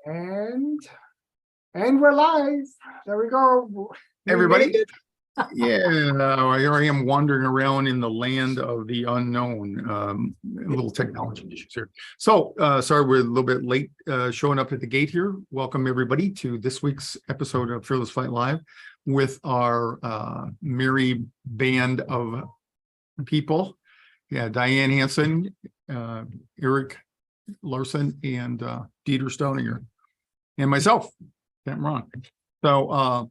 And we're live. There we go. Everybody. Yeah, here I am wandering around in the land of the unknown. Little technology issues here. So sorry, we're a little bit late showing up at the gate here. Welcome everybody to this week's episode of Fearless Flight Live with our merry band of people. Yeah, Diane Hansen, Eric Larson, and Dieter Staudinger, and myself, Capt Ron. So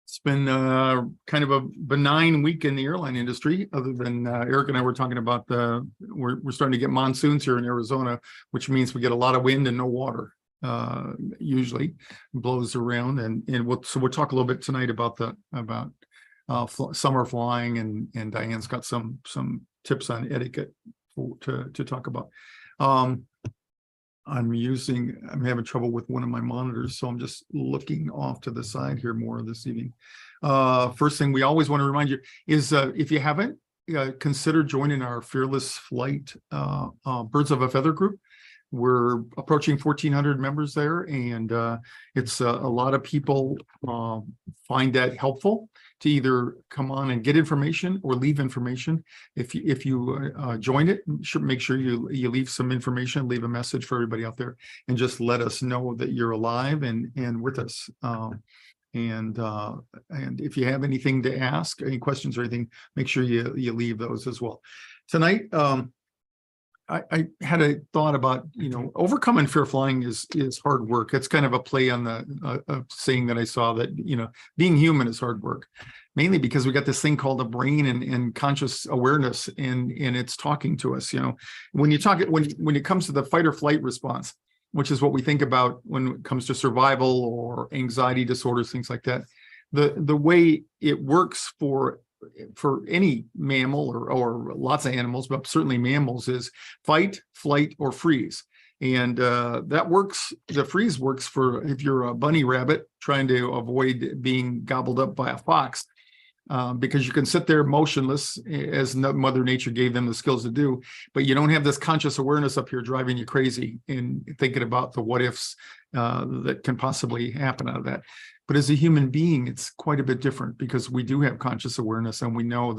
it's been kind of a benign week in the airline industry, other than Eric and I were talking about we're starting to get monsoons here in Arizona, which means we get a lot of wind and no water. Usually blows around, and we'll talk a little bit tonight about summer flying, and Diane's got some tips on etiquette to talk about. I'm having trouble with one of my monitors, so I'm just looking off to the side here more this evening. First thing we always want to remind you is if you haven't, consider joining our Fearless Flight Birds of a Feather group. We're approaching 1,400 members there, and it's a lot of people find that helpful to either come on and get information or leave information. If you join it, make sure you leave some information, leave a message for everybody out there, and just let us know that you're alive and with us. And if you have anything to ask, any questions or anything, make sure you leave those as well. Tonight, I had a thought about, overcoming fear flying is hard work. It's kind of a play on the saying that I saw that, being human is hard work, mainly because we got this thing called the brain and conscious awareness, and it's talking to us. When it comes to the fight or flight response, which is what we think about when it comes to survival or anxiety disorders, things like that, the way it works for any mammal or lots of animals, but certainly mammals, is fight, flight, or freeze. And that works. The freeze works for if you're a bunny rabbit trying to avoid being gobbled up by a fox, because you can sit there motionless, as Mother Nature gave them the skills to do, but you don't have this conscious awareness up here driving you crazy and thinking about the what ifs that can possibly happen out of that. But as a human being, it's quite a bit different, because we do have conscious awareness, and we know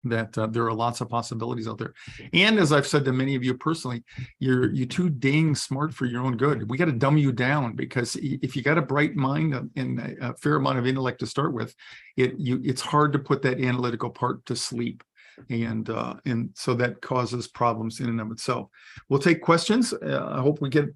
that there are lots of possibilities out there. And as I've said to many of you personally, you're too dang smart for your own good. We got to dumb you down, because if you got a bright mind and a fair amount of intellect to start with, it's hard to put that analytical part to sleep. And so that causes problems in and of itself. We'll take questions. I hope we get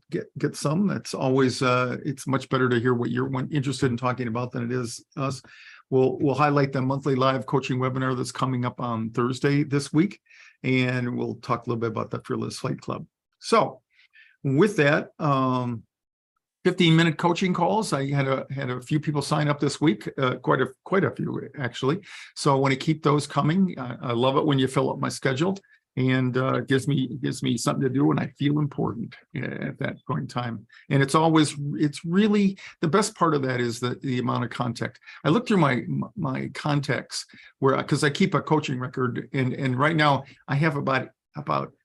some. That's always it's much better to hear what you're interested in talking about than it is us. We'll highlight the monthly live coaching webinar that's coming up on Thursday this week, and we'll talk a little bit about the Fearless Flight Club. So with that, 15-minute coaching calls. I had a few people sign up this week, quite a few actually. So I want to keep those coming. I love it when you fill up my schedule, and it gives me something to do, and I feel important at that point in time. And it's really the best part of that is the amount of contact. I look through my contacts because I keep a coaching record, and right now I have about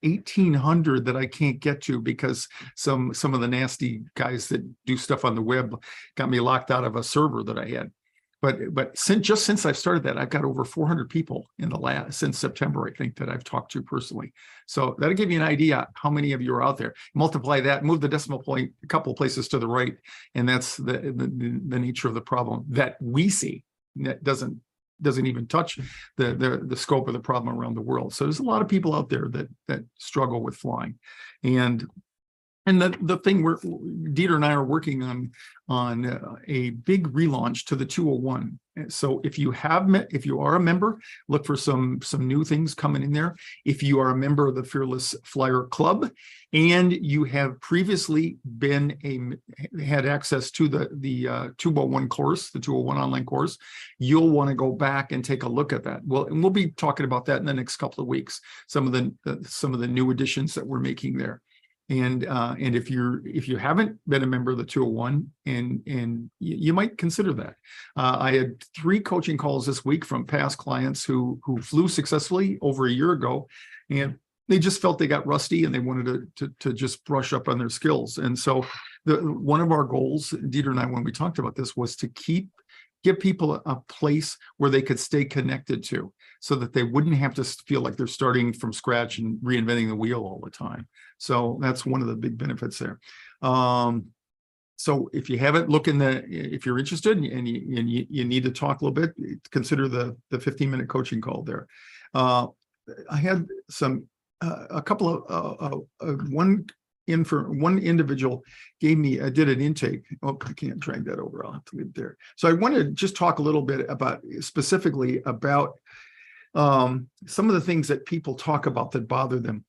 1,800 that I can't get to, because some of the nasty guys that do stuff on the web got me locked out of a server that I had. But since I've started that, I've got over 400 people since September, I think, that I've talked to personally. So that'll give you an idea how many of you are out there. Multiply that, move the decimal point a couple of places to the right, and that's the nature of the problem that we see. That doesn't even touch the scope of the problem around the world. So there's a lot of people out there that struggle with flying, and the thing Dieter and I are working on a big relaunch to the 201. So if you are a member, look for some new things coming in there. If you are a member of the Fearless Flyer Club, and you have previously had access to the 201 course, the 201 online course, you'll want to go back and take a look at that. Well, and we'll be talking about that in the next couple of weeks. Some of the new additions that we're making there. And if you haven't been a member of the 201, and you might consider that. I had 3 coaching calls this week from past clients who flew successfully over a year ago, and they just felt they got rusty and they wanted to just brush up on their skills. And so one of our goals, Dieter and I, when we talked about this, was to give people a place where they could stay connected to, so that they wouldn't have to feel like they're starting from scratch and reinventing the wheel all the time. So that's one of the big benefits there. So if you haven't, if you're interested and you need to talk a little bit, consider the 15-minute coaching call there. I had a couple of one individual did an intake. Oh, I can't drag that over. I'll have to leave it there. So I want to just talk a little bit specifically about some of the things that people talk about that bother them.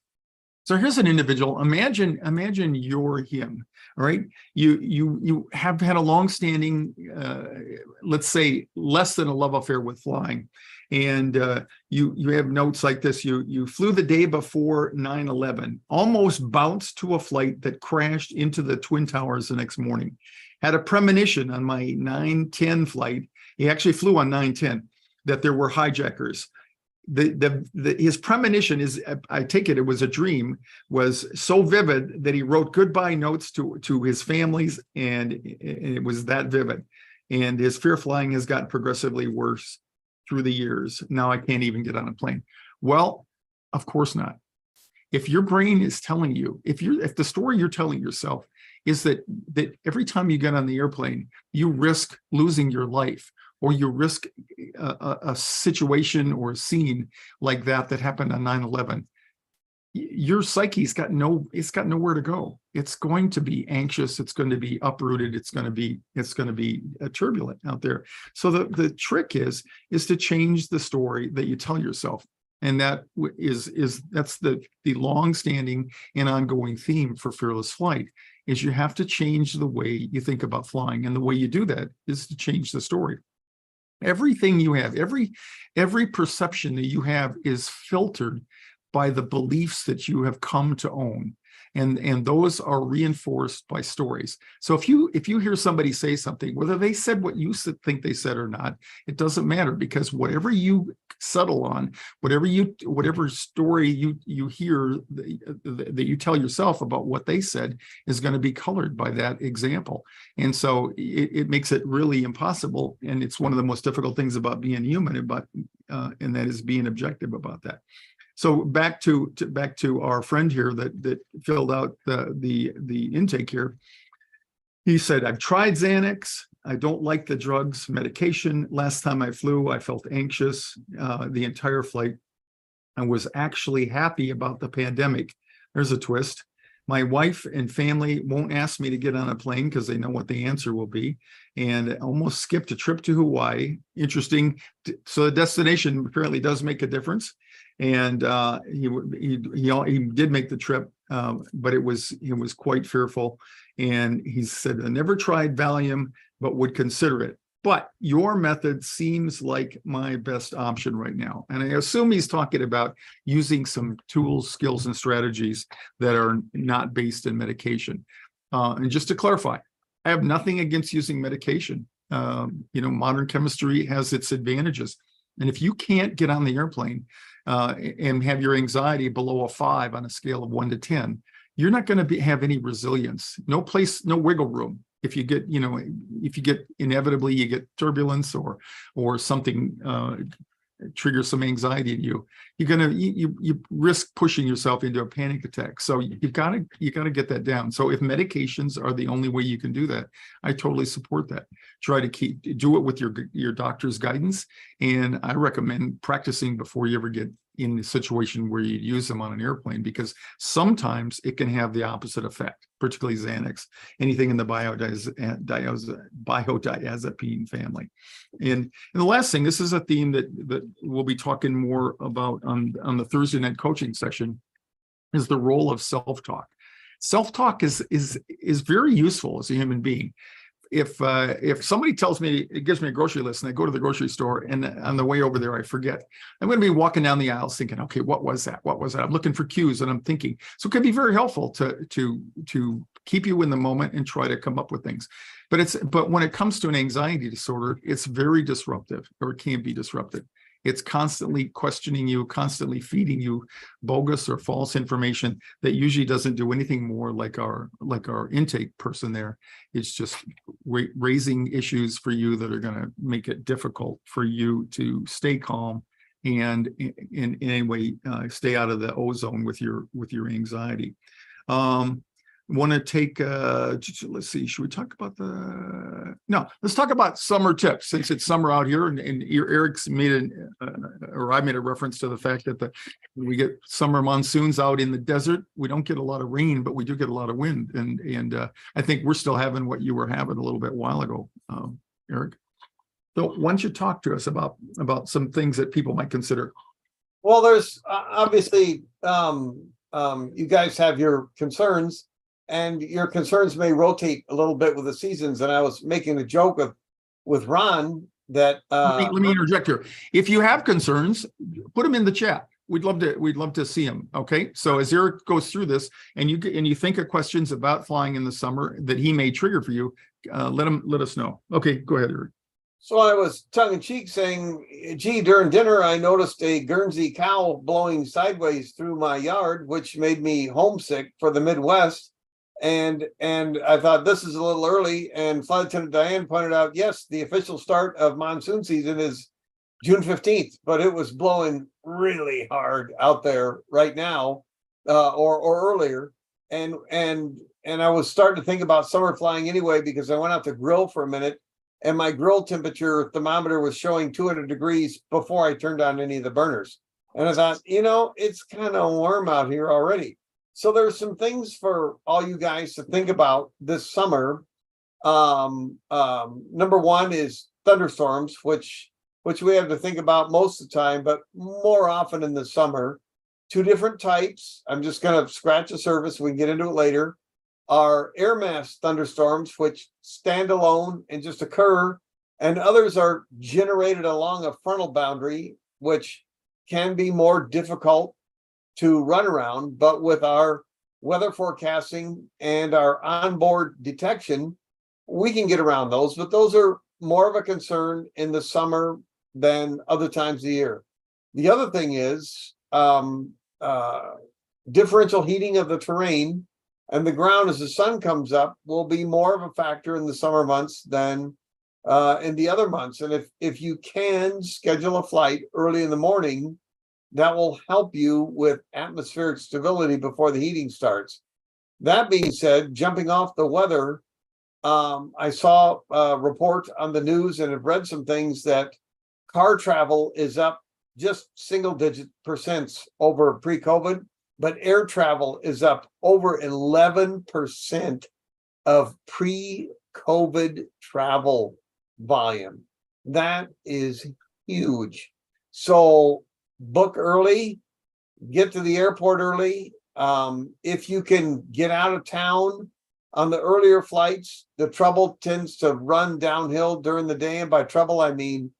So here's an individual. Imagine you're him. All right. You have had a long-standing, let's say, less than a love affair with flying. And you have notes like this. You flew the day before 9/11, almost bounced to a flight that crashed into the Twin Towers the next morning. Had a premonition on my 9/10 flight. He actually flew on 9/10 that there were hijackers. His premonition is, I take it was a dream, was so vivid that he wrote goodbye notes to his families, and it was that vivid. And his fear flying has gotten progressively worse through the years. Now I can't even get on a plane. Well, of course not. If your brain is telling you, if the story you're telling yourself is that every time you get on the airplane, you risk losing your life, or you risk a situation or a scene like that happened on 9/11, your psyche's got nowhere to go. It's going to be anxious. It's going to be uprooted. It's going to be turbulent out there. So the trick is to change the story that you tell yourself. And that's the long-standing and ongoing theme for Fearless Flight, is you have to change the way you think about flying. And the way you do that is to change the story. Everything you have, every perception that you have is filtered by the beliefs that you have come to own. And those are reinforced by stories. So if you hear somebody say something, whether they said what you think they said or not, it doesn't matter, because whatever you settle on, whatever story you hear that you tell yourself about what they said is going to be colored by that example. And so it makes it really impossible. And it's one of the most difficult things about being human, and that is being objective about that. So back to our friend here that filled out the intake here. He said, I've tried Xanax. I don't like the drugs, medication. Last time I flew, I felt anxious the entire flight. I was actually happy about the pandemic. There's a twist. My wife and family won't ask me to get on a plane because they know what the answer will be. And almost skipped a trip to Hawaii. Interesting. So the destination apparently does make a difference. And he did make the trip, but he was quite fearful. And he said, I never tried Valium, but would consider it. But your method seems like my best option right now. And I assume he's talking about using some tools, skills, and strategies that are not based in medication. And just to clarify, I have nothing against using medication. Modern chemistry has its advantages. And if you can't get on the airplane and have your anxiety below a 5 on a scale of 1 to 10, you're not going to have any resilience, no wiggle room. If you get, inevitably you get turbulence or something triggers some anxiety in you, you risk pushing yourself into a panic attack. So you got to get that down. So if medications are the only way you can do that, I totally support that. Try to do it with your doctor's guidance. And I recommend practicing before you ever get in a situation where you use them on an airplane, because sometimes it can have the opposite effect, particularly Xanax, anything in the benzodiazepine family. And the last thing, this is a theme that we'll be talking more about on the Thursday night coaching session, is the role of self-talk. Self-talk is very useful as a human being. If somebody tells me, it gives me a grocery list, and I go to the grocery store, and on the way over there, I forget, I'm going to be walking down the aisles thinking, okay, what was that? What was that? I'm looking for cues, and I'm thinking. So it can be very helpful to keep you in the moment and try to come up with things. But when it comes to an anxiety disorder, it's very disruptive, or it can be disruptive. It's constantly questioning you, constantly feeding you bogus or false information that usually doesn't do anything more like our intake person there. It's just raising issues for you that are going to make it difficult for you to stay calm and in any way stay out of the ozone with your anxiety. Want to take let's see, should we talk about let's talk about summer tips, since it's summer out here, and Eric's made or I made a reference to the fact that we get summer monsoons out in the desert. We don't get a lot of rain, but we do get a lot of wind, and I think we're still having what you were having a little bit while ago, Eric. So why don't you talk to us about some things that people might consider? Well, there's obviously you guys have your concerns, and your concerns may rotate a little bit with the seasons. And I was making a joke with Ron that let me interject here. If you have concerns, put them in the chat. We'd love to see them. Okay. So as Eric goes through this, and you think of questions about flying in the summer that he may trigger for you, let us know. Okay, go ahead, Eric. So I was tongue in cheek saying, gee, during dinner, I noticed a Guernsey cow blowing sideways through my yard, which made me homesick for the Midwest. And I thought, this is a little early. And Flight Attendant Diane pointed out, yes, the official start of monsoon season is June 15th, but it was blowing really hard out there right now, or earlier. And I was starting to think about summer flying anyway, because I went out to grill for a minute, and my grill temperature thermometer was showing 200 degrees before I turned on any of the burners. And I thought, it's kind of warm out here already. So there's some things for all you guys to think about this summer. Number one is thunderstorms, which we have to think about most of the time, but more often in the summer. Two different types. I'm just going to scratch the surface. We can get into it later. Are air mass thunderstorms, which stand alone and just occur, and others are generated along a frontal boundary, which can be more difficult to run around. But with our weather forecasting and our onboard detection, we can get around those. But those are more of a concern in the summer than other times of the year. The other thing is differential heating of the terrain and the ground as the sun comes up will be more of a factor in the summer months than in the other months. And if you can schedule a flight early in the morning, that will help you with atmospheric stability before the heating starts. That being said, jumping off the weather, I saw a report on the news and have read some things that car travel is up just single-digit % over pre-COVID, but air travel is up over 11% of pre-COVID travel volume. That is huge. So book early, get to the airport early. If you can get out of town on the earlier flights, the trouble tends to run downhill during the day. And by trouble, I mean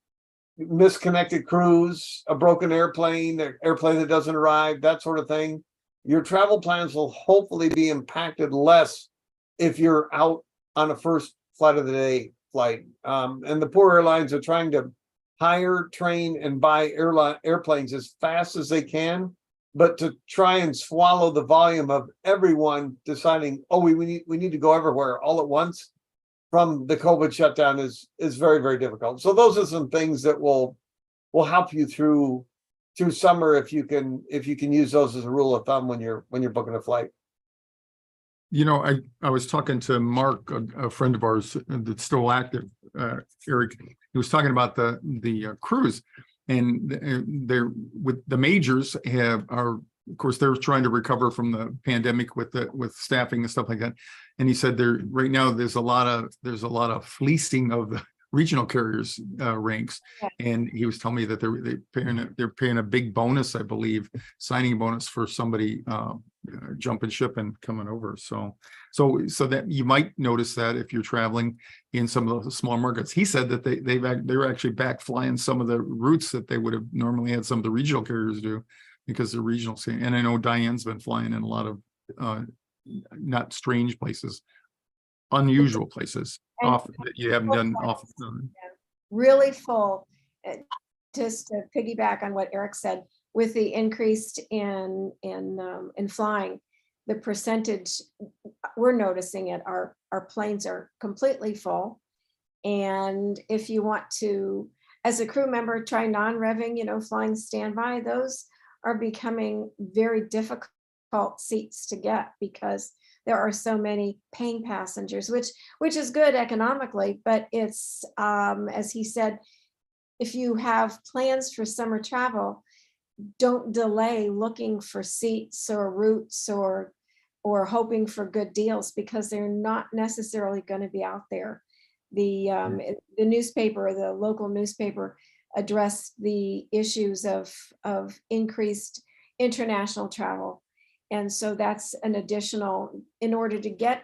misconnected crews, a broken airplane, an airplane that doesn't arrive, that sort of thing. Your travel plans will hopefully be impacted less if you're out on a first flight of the day flight. And the poor airlines are trying to hire, train, and buy airplanes as fast as they can, but to try and swallow the volume of everyone deciding, oh, we need to go everywhere all at once from the COVID shutdown is very, very difficult. So those are some things that will help you through summer if you can use those as a rule of thumb when you're booking a flight. I was talking to Mark, a friend of ours that's still active, Eric. He was talking about the crews, and they're with the majors of course they're trying to recover from the pandemic with staffing and stuff like that. And he said right now there's a lot of fleecing of the regional carriers ranks. And he was telling me that they're paying a big bonus, I believe, signing bonus for somebody jumping ship and coming over. So that you might notice that if you're traveling in some of the small markets. He said that they were actually back flying some of the routes that they would have normally had some of the regional carriers do, because the regional scene. And I know Diane's been flying in a lot of not strange places, unusual places, off that you haven't done often. Really full. just to piggyback on what Eric said, with the increase in flying, the percentage we're noticing it, our planes are completely full. And if you want to, as a crew member, try non-revving, flying standby, those are becoming very difficult seats to get because there are so many paying passengers, which is good economically, but it's, as he said, if you have plans for summer travel, don't delay looking for seats or routes or hoping for good deals, because they're not necessarily going to be out there. The newspaper, the local newspaper, addressed the issues of increased international travel. And so that's an additional, in order to get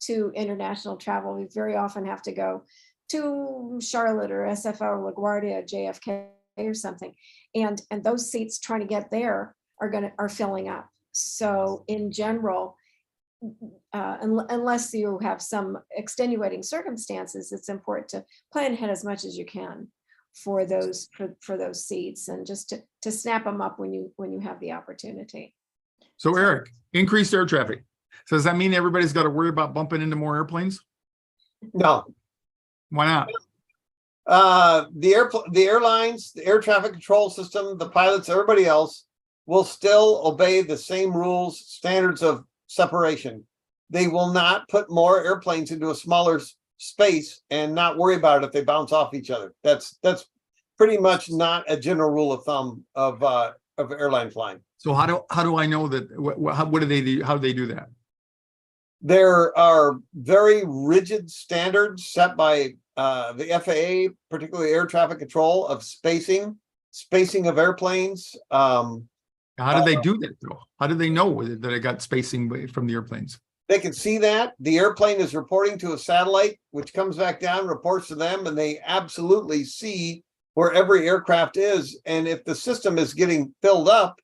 to international travel, we very often have to go to Charlotte or SFO, LaGuardia, JFK or something. And those seats trying to get there are filling up. So in general, unless you have some extenuating circumstances, it's important to plan ahead as much as you can for those seats, and just to snap them up when you have the opportunity. So Eric, increased air traffic. So does that mean everybody's got to worry about bumping into more airplanes? No. Why not? The airlines, the air traffic control system, the pilots, everybody else will still obey the same rules, standards of separation. They will not put more airplanes into a smaller space and not worry about it if they bounce off each other. That's pretty much not a general rule of thumb of airline flying. So how do I know that? What do they do? How do they do that? There are very rigid standards set by the FAA, particularly air traffic control, of spacing of airplanes. How do they do that though? How do they know that it got spacing from the airplanes? They can see that the airplane is reporting to a satellite, which comes back down, reports to them, and they absolutely see where every aircraft is. And if the system is getting filled up,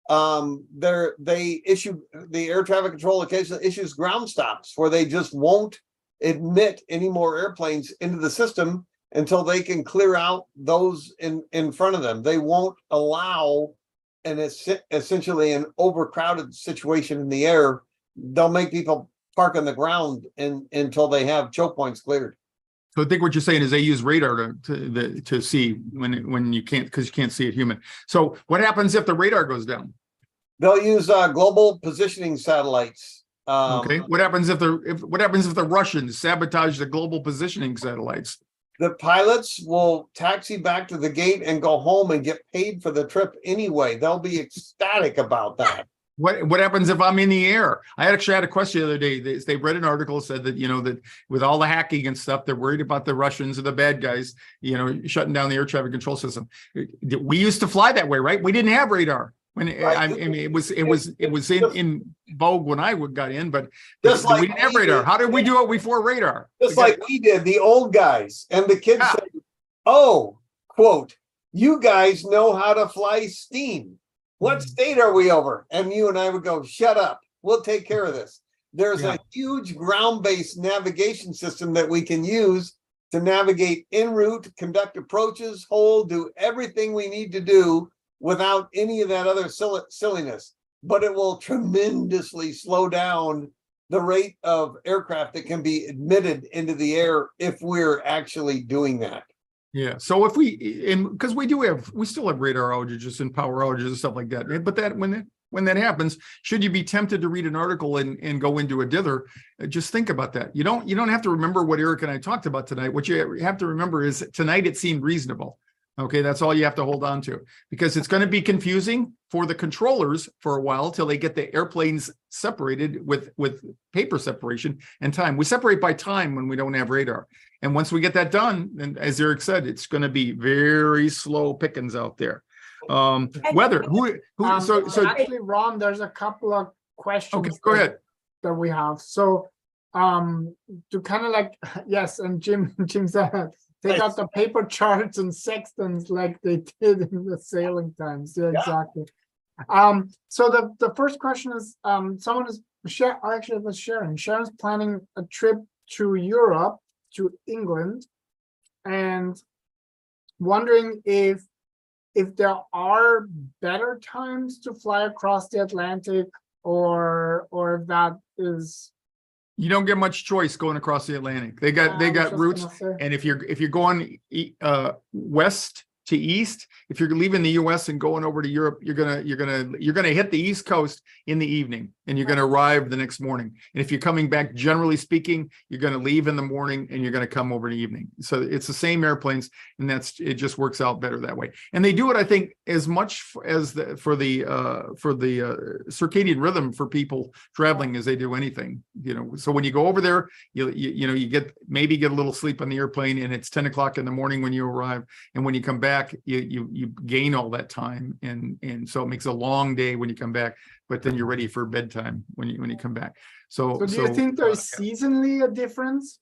they issue, the air traffic control occasionally issues ground stops where they just won't admit any more airplanes into the system until they can clear out those in front of them. They won't allow essentially an overcrowded situation in the air. They'll make people park on the ground until they have choke points cleared. So I think what you're saying is they use radar to see when you can't, because you can't see it human. So what happens if the radar goes down? They'll use global positioning satellites. Okay. What happens if the Russians sabotage the global positioning satellites? The pilots will taxi back to the gate and go home and get paid for the trip anyway. They'll be ecstatic about that. What happens if I'm in the air? I actually had a question the other day. They read an article, said that, that with all the hacking and stuff, they're worried about the Russians or the bad guys, shutting down the air traffic control system. We used to fly that way, right? We didn't have radar. When I mean, it was in vogue when I got in, but we didn't have radar. How did we do it before radar? Just like we did, the old guys, and the kids said, "Oh, quote, you guys know how to fly steam. What state are we over?" And you and I would go, "Shut up. We'll take care of this." There's a huge ground-based navigation system that we can use to navigate en route, conduct approaches, hold, do everything we need to do without any of that other silliness. But it will tremendously slow down the rate of aircraft that can be admitted into the air if we're actually doing that. Yeah. So if because we still have radar outages and power outages and stuff like that. But that when that happens, should you be tempted to read an article and go into a dither, just think about that. You don't have to remember what Eric and I talked about tonight. What you have to remember is tonight it seemed reasonable. Okay, that's all you have to hold on to, because it's going to be confusing for the controllers for a while till they get the airplanes separated with paper separation and time. We separate by time when we don't have radar. And once we get that done, and as Eric said, it's going to be very slow pickings out there. Weather. So actually, Ron, there's a couple of questions. Okay, go ahead. That we have. So to kind of like, yes, and Jim said, take out the paper charts and sextants like they did in the sailing times. Yeah, exactly. So the first question is, someone is actually it was Sharon. Sharon's planning a trip to Europe, to England, and wondering if if there are better times to fly across the Atlantic, or if that is. You don't get much choice going across the Atlantic. They I was got just routes, gonna say. and if you're going west to east, if you're leaving the US and going over to Europe, you're gonna hit the East Coast in the evening, and you're gonna arrive the next morning. And if you're coming back, generally speaking, you're gonna leave in the morning and you're gonna come over in the evening. So it's the same airplanes, and it just works out better that way. And they do it, I think, as much as for the circadian rhythm for people traveling as they do anything. So when you go over there, you maybe get a little sleep on the airplane, and it's 10 o'clock in the morning when you arrive, and when you come back, you gain all that time, and so it makes a long day when you come back, but then you're ready for bedtime when you come back. So do you think there's seasonally a difference?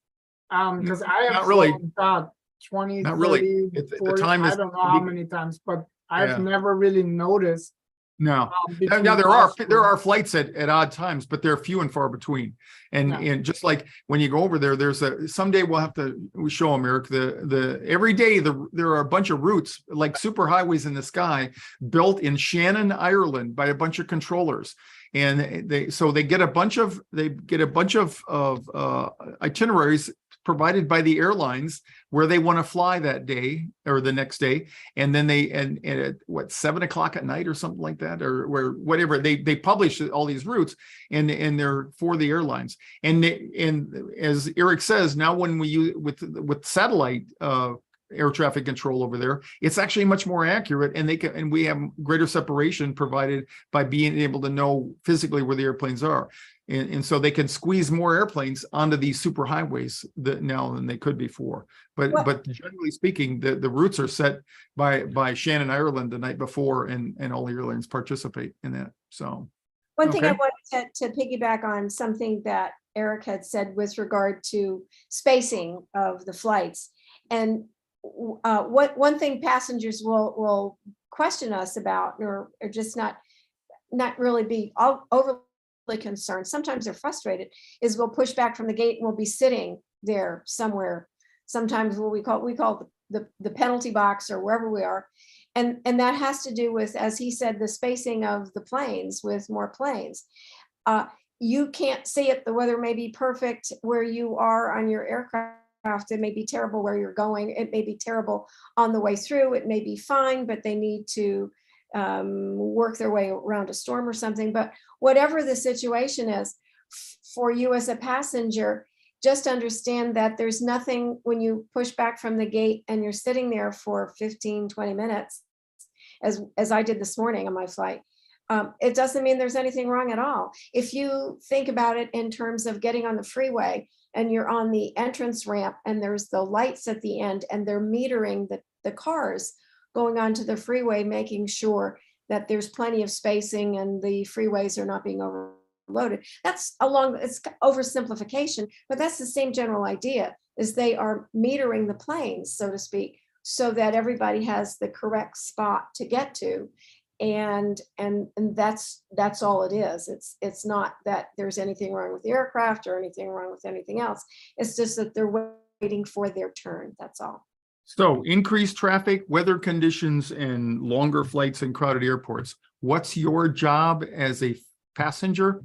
Because I have Not really. flown about 20, Not 30, really. The 40, time I is don't know how many times, but I've Yeah. never really noticed. No. between Now there us. are flights at odd times, but they're few and far between. And just like when you go over there, someday we show them, Eric, every day there are a bunch of routes, like super highways in the sky, built in Shannon, Ireland by a bunch of controllers. And they get a bunch of itineraries provided by the airlines where they want to fly that day or the next day, and then at 7 o'clock at night or something like that, or where whatever they publish all these routes, and they're for the airlines. And as Eric says, now when we use with satellite air traffic control over there, it's actually much more accurate, and we have greater separation provided by being able to know physically where the airplanes are. And so they can squeeze more airplanes onto these super highways now than they could before. But generally speaking, the routes are set by Shannon, Ireland the night before, and all the airlines participate in that. So one thing I wanted to piggyback on something that Eric had said with regard to spacing of the flights. And one thing passengers will question us about, or just not really be overly concerned, sometimes they're frustrated, is we'll push back from the gate and we'll be sitting there somewhere, sometimes what we call the penalty box or wherever we are, and that has to do with, as he said, the spacing of the planes with more planes. You can't see it. The weather may be perfect where you are on your aircraft. It may be terrible where you're going. It may be terrible on the way through. It may be fine, but they need to work their way around a storm or something. But whatever the situation is for you as a passenger, just understand that there's nothing when you push back from the gate and you're sitting there for 15, 20 minutes, as I did this morning on my flight. It doesn't mean there's anything wrong at all. If you think about it in terms of getting on the freeway and you're on the entrance ramp and there's the lights at the end and they're metering the cars going onto the freeway, making sure that there's plenty of spacing and the freeways are not being overloaded. It's oversimplification, but that's the same general idea, is they are metering the planes, so to speak, so that everybody has the correct spot to get to. And that's all it is. It's not that there's anything wrong with the aircraft or anything wrong with anything else. It's just that they're waiting for their turn. That's all. So increased traffic, weather conditions, and longer flights in crowded airports. What's your job as a passenger?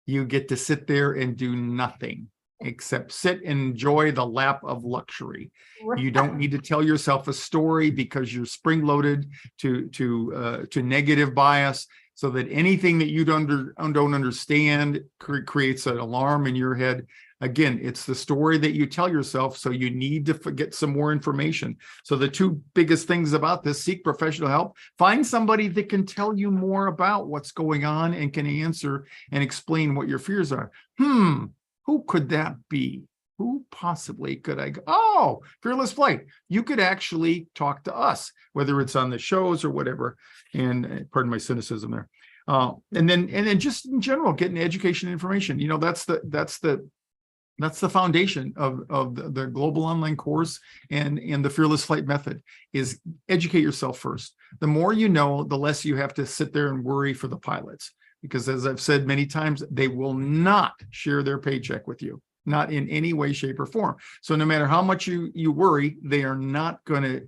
You get to sit there and do nothing except sit and enjoy the lap of luxury. You don't need to tell yourself a story because you're spring-loaded to negative bias, so that anything that you don't understand creates an alarm in your head. Again, it's the story that you tell yourself, so you need to get some more information. So the two biggest things about this: seek professional help, find somebody that can tell you more about what's going on and can answer and explain what your fears are. Who could that be? Who possibly could I go? Oh, FearlessFlight. You could actually talk to us, whether it's on the shows or whatever. And pardon my cynicism there. And then just in general, getting education and information. That's the foundation of the global online course and the FearlessFlight method is educate yourself first. The more you know, the less you have to sit there and worry for the pilots, because as I've said many times, they will not share their paycheck with you. not in any way, shape, or form. So no matter how much you worry, they are not going to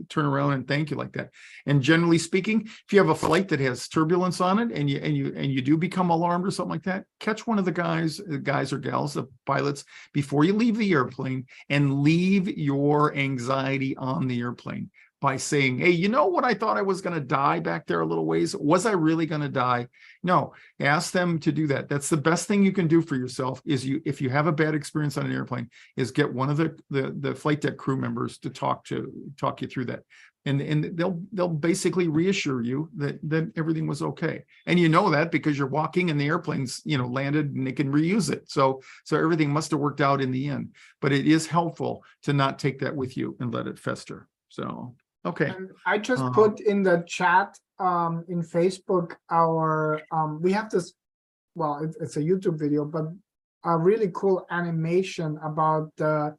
turn around and thank you like that. And generally speaking, if you have a flight that has turbulence on it and you do become alarmed or something like that, catch one of the guys or gals, the pilots, before you leave the airplane, and leave your anxiety on the airplane by saying, hey, you know what, I thought I was going to die back there a little ways. Was I really going to die? No, ask them to do that. That's the best thing you can do for yourself is if you have a bad experience on an airplane, is get one of the flight deck crew members to talk you through that. And they'll basically reassure you that everything was okay. And you know that because you're walking and the airplane's, landed and they can reuse it. So everything must have worked out in the end, but it is helpful to not take that with you and let it fester. So, okay. And I just put in the chat in Facebook we have this, well, it's a YouTube video, but a really cool animation about the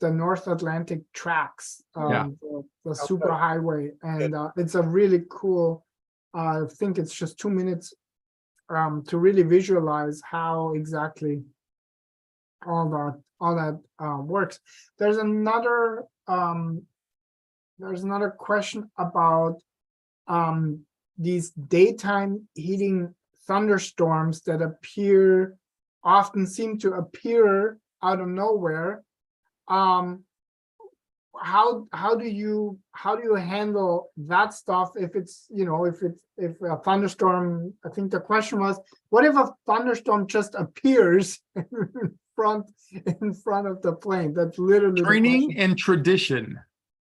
North Atlantic tracks, the superhighway, and it's a really cool. I think it's just 2 minutes to really visualize how exactly all that works. There's another question about these daytime heating thunderstorms that often seem to appear out of nowhere. How do you handle that stuff if it's if a thunderstorm? I think the question was, what if a thunderstorm just appears in front of the plane? That's literally training and tradition.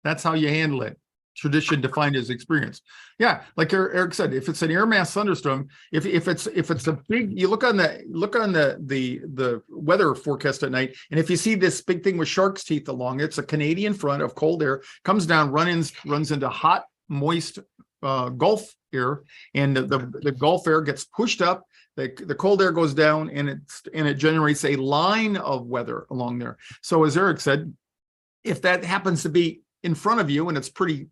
That's how you handle it. Tradition defined as experience. Yeah, like Eric said, if it's an air mass thunderstorm, if it's a big, you look on the weather forecast at night, and if you see this big thing with shark's teeth along it, it's a Canadian front of cold air, comes down, runs into hot, moist Gulf air, and the Gulf air gets pushed up. The cold air goes down, and it generates a line of weather along there. So as Eric said, if that happens to be in front of you and it's pretty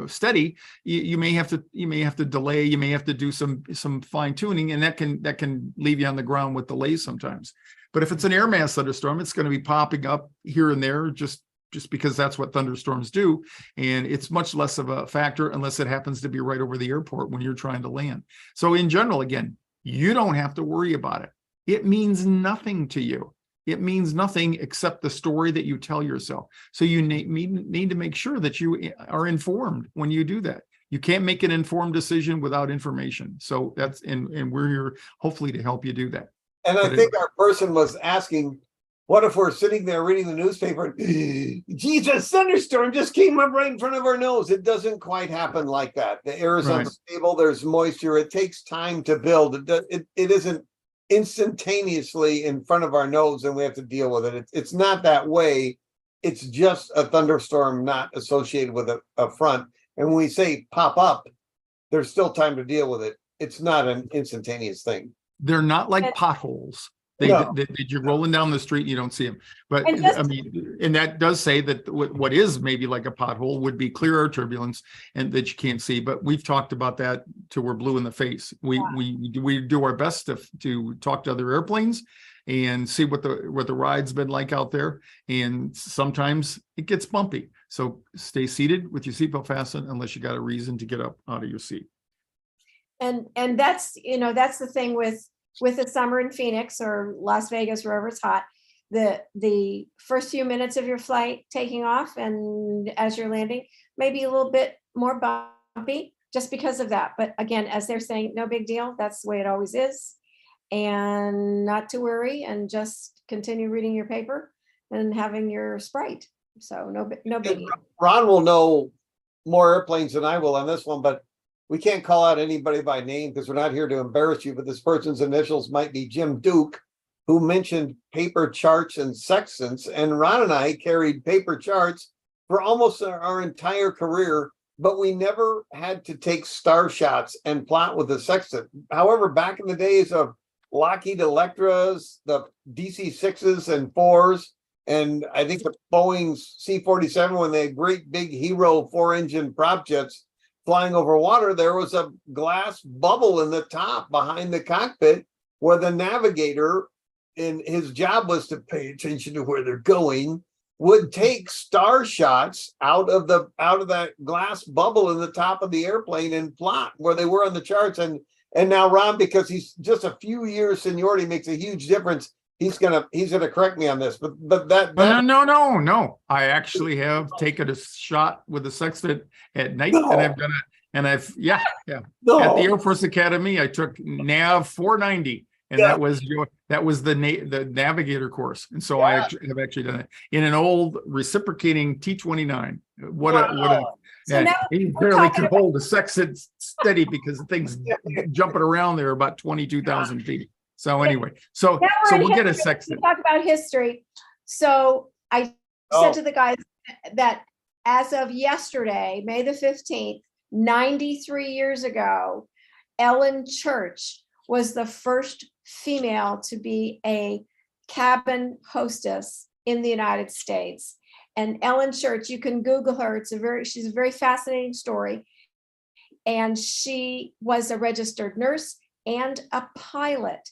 steady, you may have to delay, you may have to do some fine tuning, and that can leave you on the ground with delays sometimes. But if it's an air mass thunderstorm, it's going to be popping up here and there just because that's what thunderstorms do, and it's much less of a factor unless it happens to be right over the airport when you're trying to land. So in general, again, you don't have to worry about it. It means nothing to you. It means nothing except the story that you tell yourself. So you need to make sure that you are informed when you do that. You can't make an informed decision without information. So that's, and we're here hopefully to help you do that. And I think our person was asking, what if we're sitting there reading the newspaper? Geez, a thunderstorm just came up right in front of our nose. It doesn't quite happen like that. The air is unstable. There's moisture. It takes time to build. It isn't instantaneously in front of our nose and we have to deal with it. It's not that way. It's just a thunderstorm not associated with a front. And when we say pop up, there's still time to deal with it. It's not an instantaneous thing. They're not like potholes. You're rolling down the street and you don't see them. But I mean, and that does say that what is maybe like a pothole would be clear air turbulence and that you can't see. But we've talked about that till we're blue in the face. We do our best to talk to other airplanes and see what the ride's been like out there. And sometimes it gets bumpy. So stay seated with your seatbelt fastened unless you got a reason to get up out of your seat. And that's the thing with the summer in Phoenix or Las Vegas, wherever it's hot, the first few minutes of your flight taking off and as you're landing, maybe a little bit more bumpy just because of that. But again, as they're saying, no big deal. That's the way it always is. And not to worry and just continue reading your paper and having your Sprite. So no biggie. Ron will know more airplanes than I will on this one, but we can't call out anybody by name because we're not here to embarrass you, but this person's initials might be Jim Duke, who mentioned paper charts and sextants. And Ron and I carried paper charts for almost our entire career, but we never had to take star shots and plot with a sextant. However, back in the days of Lockheed Electras, the DC-6s and 4s, and I think the Boeing's C-47, when they had great big Hero 4-engine prop jets flying over water, there was a glass bubble in the top behind the cockpit where the navigator and his job was to pay attention to where they're going, would take star shots out of that glass bubble in the top of the airplane and plot where they were on the charts. And now Ron, because he's just a few years seniority, makes a huge difference. He's gonna correct me on this, but that No. I actually have taken a shot with a sextant at night, No. and I've done it. And I've No. at the Air Force Academy, I took Nav 490, and Yeah. that was the navigator course. And so I have actually done it in an old reciprocating T-29. What a So now he we're barely talking could hold the sextant steady because the thing's jumping around there about 22,000 feet. So anyway, so Now we're in we'll get a history. sextant. We talk about history. So I said to the guys that as of yesterday, May the 15th, 93 years ago, Ellen Church was the first female to be a cabin hostess in the United States. And Ellen Church, you can Google her. She's a very fascinating story. And she was a registered nurse and a pilot.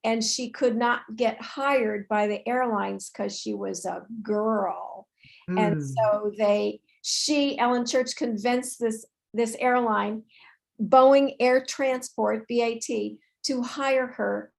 And she could not get hired by the airlines because she was a girl. And so Ellen Church convinced this airline, Boeing Air Transport, BAT, to hire her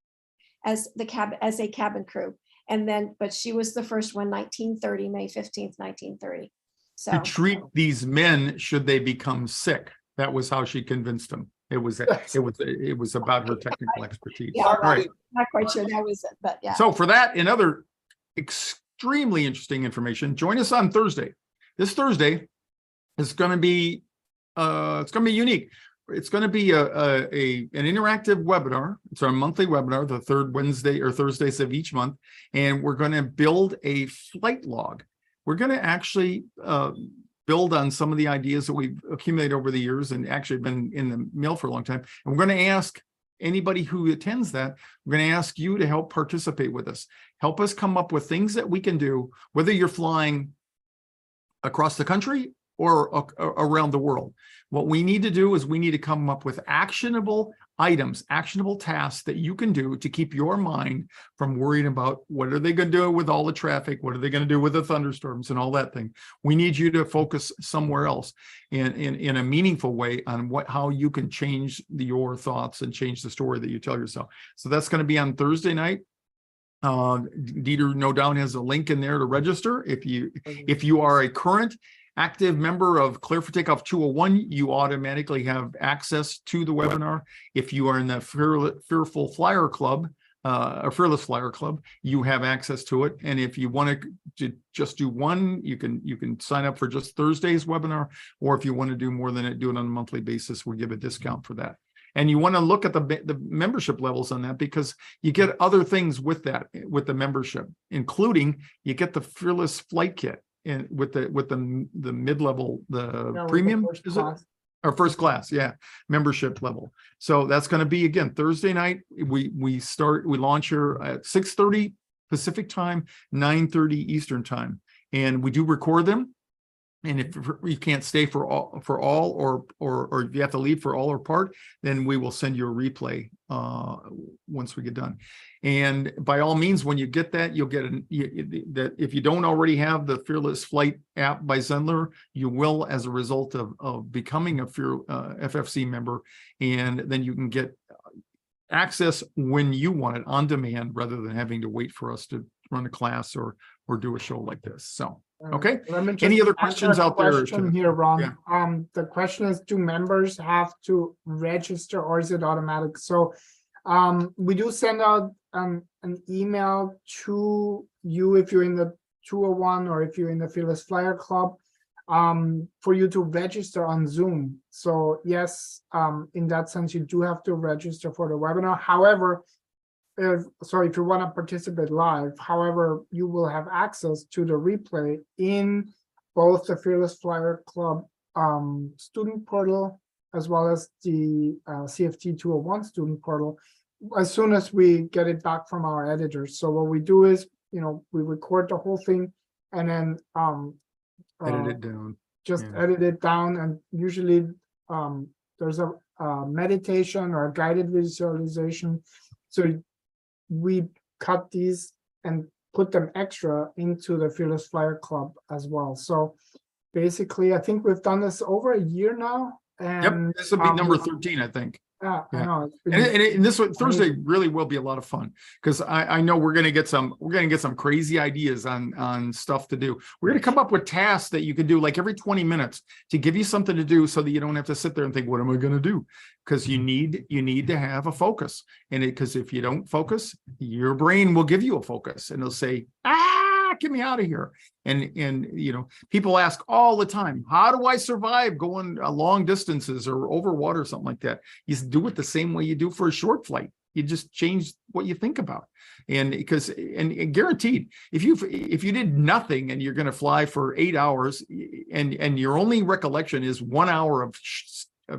as a cabin crew. And then, but she was the first one, 1930, May 15th, 1930. So To treat these men should they become sick. That was how she convinced them. It was about her technical expertise. Yeah, All right. not quite sure that was it, but yeah. So for that and other extremely interesting information, join us on Thursday. This Thursday is going to be unique. It's going to be an interactive webinar. It's our monthly webinar, the third Wednesday or Thursdays of each month, and we're going to build a flight log. We're going to actually build on some of the ideas that we've accumulated over the years and actually been in the mill for a long time. And we're going to ask anybody who attends that, we're going to ask you to help participate with us. Help us come up with things that we can do, whether you're flying across the country or around the world. What we need to do is we need to come up with actionable items, actionable tasks that you can do to keep your mind from worrying about what are they going to do with all the traffic, what are they going to do with the thunderstorms and all that thing. We need you to focus somewhere else in a meaningful way on how you can change your thoughts and change the story that you tell yourself. So that's going to be on Thursday night. Dieter no doubt has a link in there to register. If you are a current active member of Clear for Takeoff 201, you automatically have access to the webinar. If you are in the Fearful Flyer Club, or Fearless Flyer Club, you have access to it. And if you want to just do one, you can sign up for just Thursday's webinar, or if you want to do more than it, do it on a monthly basis, we'll give a discount for that. And you want to look at the membership levels on that, because you get other things with that, with the membership, including you get the Fearless Flight Kit. And with the mid-level, premium, is it? Or first class, yeah, membership level. So that's going to be, again, Thursday night. We launch here at 6:30 Pacific time, 9:30 Eastern time, and we do record them. And if you can't stay for all, or if you have to leave for all or part, then we will send you a replay once we get done. And by all means, when you get that, you'll get that. If you don't already have the Fearless Flight app by Zendler, you will as a result of becoming a FFC member, and then you can get access when you want it on demand, rather than having to wait for us to run a class or do a show like this. So. Okay. Any other questions out there? Question here, Ron. Yeah. The question is, do members have to register, or is it automatic? So we do send out an email to you if you're in the 201 or if you're in the Fearless Flyer Club, for you to register on Zoom. So yes, in that sense, you do have to register for the webinar. However, if you want to participate live, however, you will have access to the replay in both the Fearless Flyer Club student portal, as well as the CFT 201 student portal, as soon as we get it back from our editors. So what we do is, we record the whole thing and then edit it down. Edit it down, and usually there's a meditation or a guided visualization. So we cut these and put them extra into the Fearless Flyer Club as well. So basically, I think we've done this over a year now. Yep, And this will be number 13, I think. I Yeah. know. It's And, been, and this Thursday really will be a lot of fun because I know we're gonna get some crazy ideas on stuff to do. We're gonna come up with tasks that you can do like every 20 minutes to give you something to do so that you don't have to sit there and think, what am I gonna do? Because you need to have a focus. And because if you don't focus, your brain will give you a focus and it'll say, get me out of here. And you know, people ask all the time, how do I survive going long distances or over water or something like that? You do it the same way you do for a short flight. You just change what you think about. And because and guaranteed, if you did nothing and you're going to fly for 8 hours and your only recollection is 1 hour of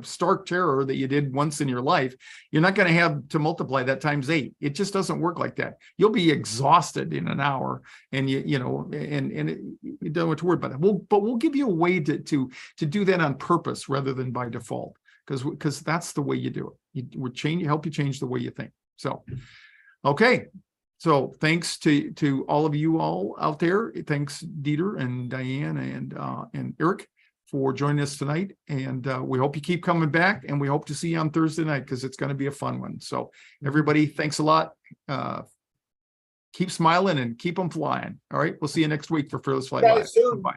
stark terror that you did once in your life, you're not going to have to multiply that times 8. It just doesn't work like that. You'll be exhausted in an hour, and you don't have to worry about it. But we'll give you a way to do that on purpose rather than by default, because that's the way you do it. Help you change the way you think. So, okay. So thanks to all of you all out there. Thanks, Dieter and Diane and Eric, for joining us tonight. And we hope you keep coming back, and we hope to see you on Thursday night because it's going to be a fun one. So everybody, thanks a lot. Keep smiling and keep them flying. All right. We'll see you next week for Fearless Flight Live. Soon. Bye.